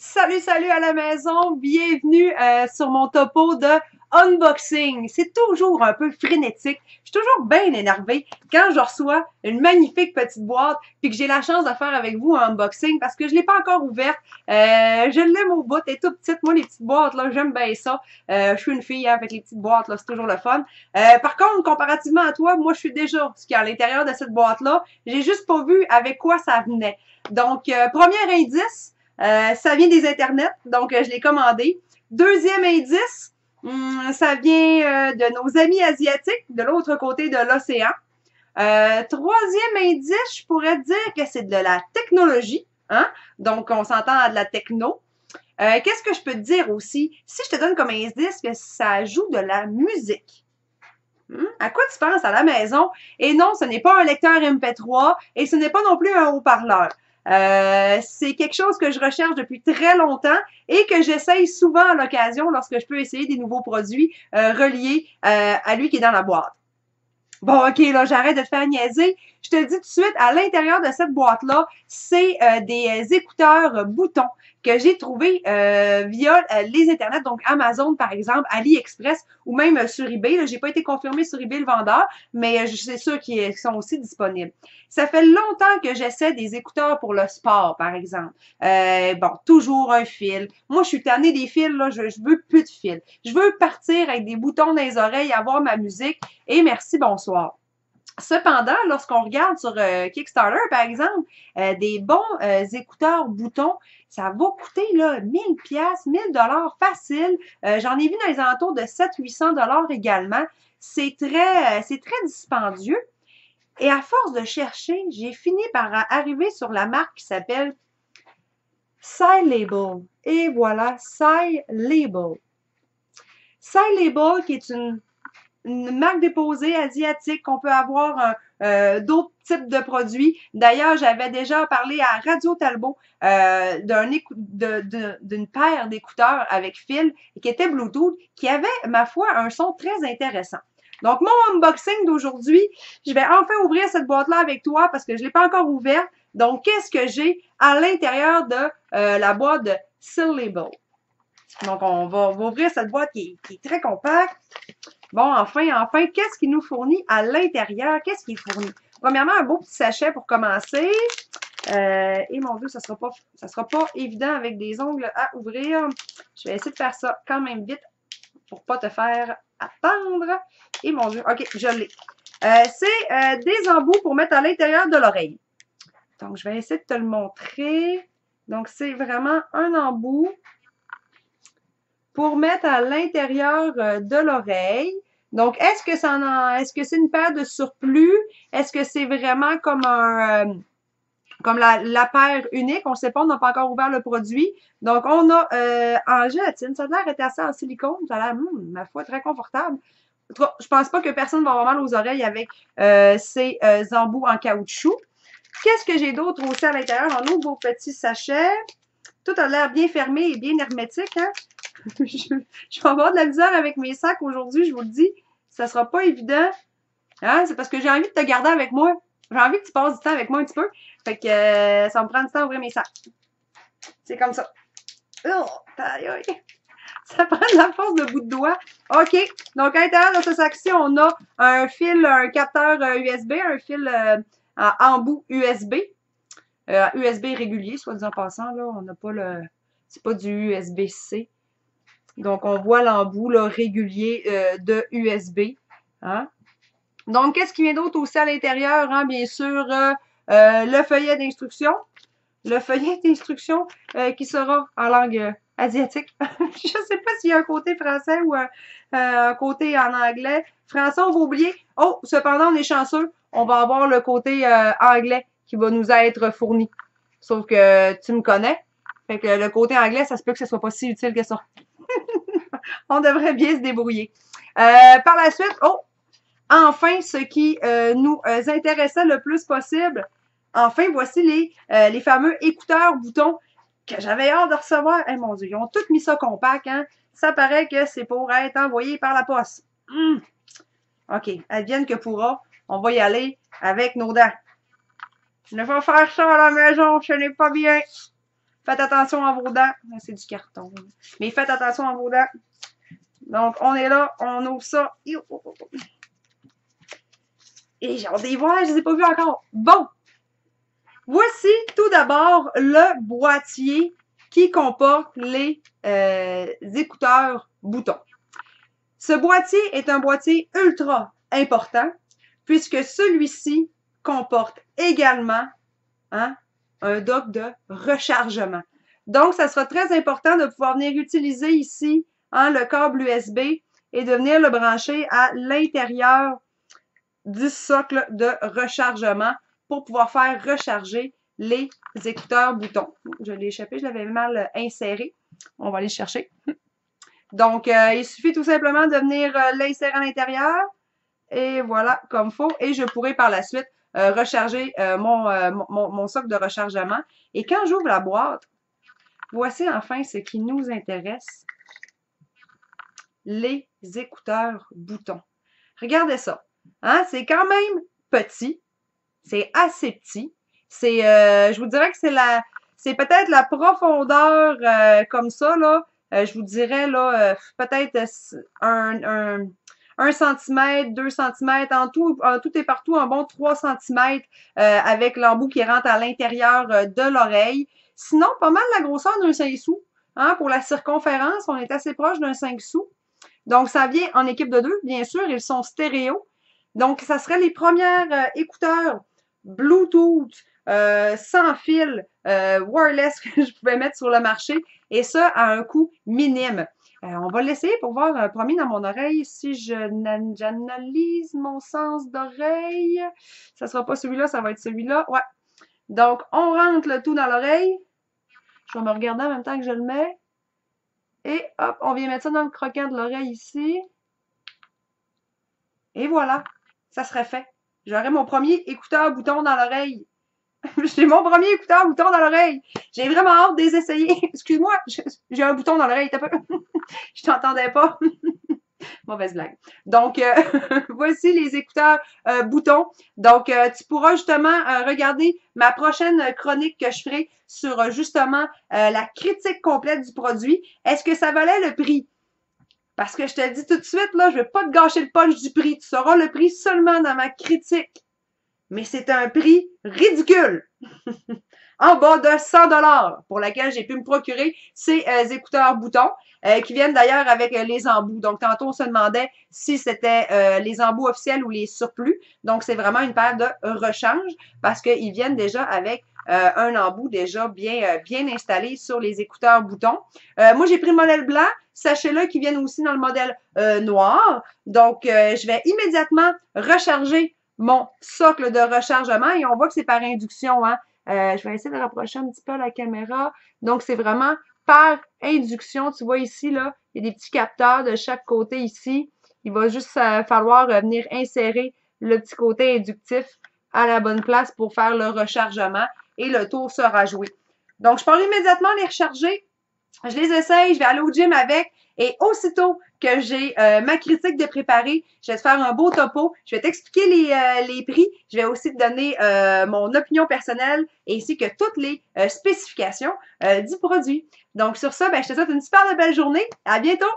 Salut, salut à la maison, bienvenue sur mon topo de unboxing. C'est toujours un peu frénétique, je suis toujours bien énervée quand je reçois une magnifique petite boîte puis que j'ai la chance de faire avec vous un unboxing parce que je l'ai pas encore ouverte. Je l'aime au bout, elle est toute petite, moi les petites boîtes là, j'aime bien ça. Je suis une fille hein, avec les petites boîtes là, c'est toujours le fun. Par contre, comparativement à toi, moi je suis déjà ce qu'il y a à l'intérieur de cette boîte là. J'ai juste pas vu avec quoi ça venait. Donc, premier indice. Ça vient des internets, donc je l'ai commandé. Deuxième indice, ça vient de nos amis asiatiques, de l'autre côté de l'océan. Troisième indice, je pourrais dire que c'est de la technologie, hein? Donc, on s'entend à de la techno. Qu'est-ce que je peux te dire aussi? Si je te donne comme indice que ça joue de la musique. À quoi tu penses à la maison? Et non, ce n'est pas un lecteur MP3 et ce n'est pas non plus un haut-parleur. C'est quelque chose que je recherche depuis très longtemps et que j'essaye souvent à l'occasion lorsque je peux essayer des nouveaux produits reliés à lui qui est dans la boîte. Bon, ok, là, j'arrête de te faire niaiser. Je te le dis tout de suite, à l'intérieur de cette boîte-là, c'est des écouteurs boutons que j'ai trouvés via les internets, donc Amazon, par exemple, AliExpress ou même sur eBay. J'ai pas été confirmée sur eBay le vendeur, mais c'est sûr qu'ils sont aussi disponibles. Ça fait longtemps que j'essaie des écouteurs pour le sport, par exemple. Bon, toujours un fil. Moi, je suis tannée des fils, là, je veux plus de fils. Je veux partir avec des boutons dans les oreilles, avoir ma musique et merci, bonsoir. Cependant, lorsqu'on regarde sur Kickstarter, par exemple, des bons écouteurs boutons, ça va coûter là 1000 pièces, 1000 $ facile. J'en ai vu dans les alentours de 700-800 $ également. C'est très dispendieux. Et à force de chercher, j'ai fini par arriver sur la marque qui s'appelle Label. Et voilà, Label. Label, qui est une marque déposée asiatique qu'on peut avoir d'autres types de produits. D'ailleurs, j'avais déjà parlé à Radio Talbot d'une paire d'écouteurs avec fil qui était Bluetooth, qui avait, ma foi, un son très intéressant. Donc, mon unboxing d'aujourd'hui, je vais enfin ouvrir cette boîte-là avec toi parce que je ne l'ai pas encore ouverte. Donc, qu'est-ce que j'ai à l'intérieur de la boîte de Label? Donc, on va ouvrir cette boîte qui est très compacte. Bon, enfin, qu'est-ce qu'il nous fournit à l'intérieur? Qu'est-ce qu'il fournit? Premièrement, un beau petit sachet pour commencer. Et mon Dieu, ça sera pas évident avec des ongles à ouvrir. Je vais essayer de faire ça quand même vite pour pas te faire attendre. Et mon Dieu, ok, je l'ai. C'est des embouts pour mettre à l'intérieur de l'oreille. Donc, je vais essayer de te le montrer. Donc, c'est vraiment un embout pour mettre à l'intérieur de l'oreille. Donc, est-ce que c'est une paire de surplus? Est-ce que c'est vraiment comme comme la paire unique? On ne sait pas, on n'a pas encore ouvert le produit. Donc, on a en gélatine. Ça a l'air d'être assez en silicone. Ça a l'air, ma foi, très confortable. En tout cas, je pense pas que personne va avoir mal aux oreilles avec ces embouts en caoutchouc. Qu'est-ce que j'ai d'autre aussi à l'intérieur? On ouvre vos petits sachets. Tout a l'air bien fermé et bien hermétique, hein? je vais avoir de la misère avec mes sacs aujourd'hui, je vous le dis. Ça sera pas évident. Hein? C'est parce que j'ai envie de te garder avec moi. J'ai envie que tu passes du temps avec moi un petit peu. Fait que ça me prend du temps à ouvrir mes sacs. C'est comme ça. Oh, aïe, aïe. Ça prend de la force de bout de doigt. OK. Donc, à l'intérieur de ce sac-ci, on a un fil, un capteur USB, un fil en embout USB. USB régulier, soit disant en passant, là. On n'a pas le. C'est pas du USB-C. Donc, on voit l'embout là, régulier de USB. Hein? Donc, qu'est-ce qui vient d'autre aussi à l'intérieur? Hein? Bien sûr, le feuillet d'instruction. Le feuillet d'instruction qui sera en langue asiatique. Je ne sais pas s'il y a un côté français ou un côté en anglais. Français, on va oublier. Oh, cependant, on est chanceux. On va avoir le côté anglais qui va nous être fourni. Sauf que tu me connais. Fait que le côté anglais, ça se peut que ce soit pas si utile que ça. On devrait bien se débrouiller. Par la suite, enfin, ce qui nous intéressait le plus possible. Enfin, voici les fameux écouteurs boutons que j'avais hâte de recevoir. Eh mon Dieu, ils ont tous mis ça compact, hein? Ça paraît que c'est pour être envoyé par la poste. OK, advienne que pourra. On va y aller avec nos dents. Je ne vais pas faire ça à la maison, ce n'est pas bien. Faites attention à vos dents. C'est du carton. Mais faites attention à vos dents. Donc, on est là, on ouvre ça. Et j'ai hâte de les voir, je ne les ai pas vus encore. Bon, voici tout d'abord le boîtier qui comporte les écouteurs boutons. Ce boîtier est un boîtier ultra important puisque celui-ci comporte également un dock de rechargement. Donc, ça sera très important de pouvoir venir utiliser ici le câble USB et de venir le brancher à l'intérieur du socle de rechargement pour pouvoir faire recharger les écouteurs boutons. Je l'ai échappé, je l'avais mal inséré. On va aller le chercher. Donc, il suffit tout simplement de venir l'insérer à l'intérieur. Et voilà, comme il faut. Et je pourrai par la suite recharger mon socle de rechargement. Et quand j'ouvre la boîte, voici enfin ce qui nous intéresse. Les écouteurs boutons. Regardez ça. C'est quand même petit. C'est assez petit. C'est, je vous dirais que c'est peut-être la profondeur comme ça, là. Je vous dirais, là, peut-être 1 cm, 2 cm, en tout et partout, un bon 3 cm avec l'embout qui rentre à l'intérieur de l'oreille. Sinon, pas mal la grosseur d'un 5 sous. Pour la circonférence, on est assez proche d'un 5 sous. Donc, ça vient en équipe de 2, bien sûr. Ils sont stéréo. Donc, ça serait les premières écouteurs Bluetooth sans fil wireless que je pouvais mettre sur le marché. Et ça, à un coût minime. On va l'essayer pour voir premier dans mon oreille si j'analyse mon sens d'oreille. Ça sera pas celui-là, ça va être celui-là. Ouais. Donc, on rentre le tout dans l'oreille. Je vais me regarder en même temps que je le mets. Et hop, on vient mettre ça dans le croquant de l'oreille ici. Et voilà, ça serait fait. J'aurai mon premier écouteur bouton dans l'oreille. J'ai mon premier écouteur bouton dans l'oreille. J'ai vraiment hâte de les essayer. Excuse-moi, j'ai un bouton dans l'oreille. T'as pas... Je t'entendais pas. Mauvaise blague. Donc, voici les écouteurs boutons. Donc, tu pourras justement regarder ma prochaine chronique que je ferai sur justement la critique complète du produit. Est-ce que ça valait le prix? Parce que je te dis tout de suite, là, je vais pas te gâcher le punch du prix. Tu sauras le prix seulement dans ma critique. Mais c'est un prix ridicule. En bas de 100 $ pour laquelle j'ai pu me procurer ces écouteurs boutons qui viennent d'ailleurs avec les embouts. Donc, tantôt, on se demandait si c'était les embouts officiels ou les surplus. Donc, c'est vraiment une paire de rechange parce qu'ils viennent déjà avec un embout déjà bien installé sur les écouteurs boutons. Moi, j'ai pris le modèle blanc. Sachez-le qu'ils viennent aussi dans le modèle noir. Donc, je vais immédiatement recharger mon socle de rechargement et on voit que c'est par induction. Je vais essayer de rapprocher un petit peu la caméra. Donc, c'est vraiment par induction. Tu vois ici, là, il y a des petits capteurs de chaque côté ici. Il va juste falloir venir insérer le petit côté inductif à la bonne place pour faire le rechargement et le tour sera joué. Donc, je pars immédiatement les recharger. Je les essaye, je vais aller au gym avec et aussitôt que j'ai ma critique de préparer, je vais te faire un beau topo, je vais t'expliquer les prix, je vais aussi te donner mon opinion personnelle ainsi que toutes les spécifications du produit. Donc sur ça, ben, je te souhaite une super belle journée. À bientôt!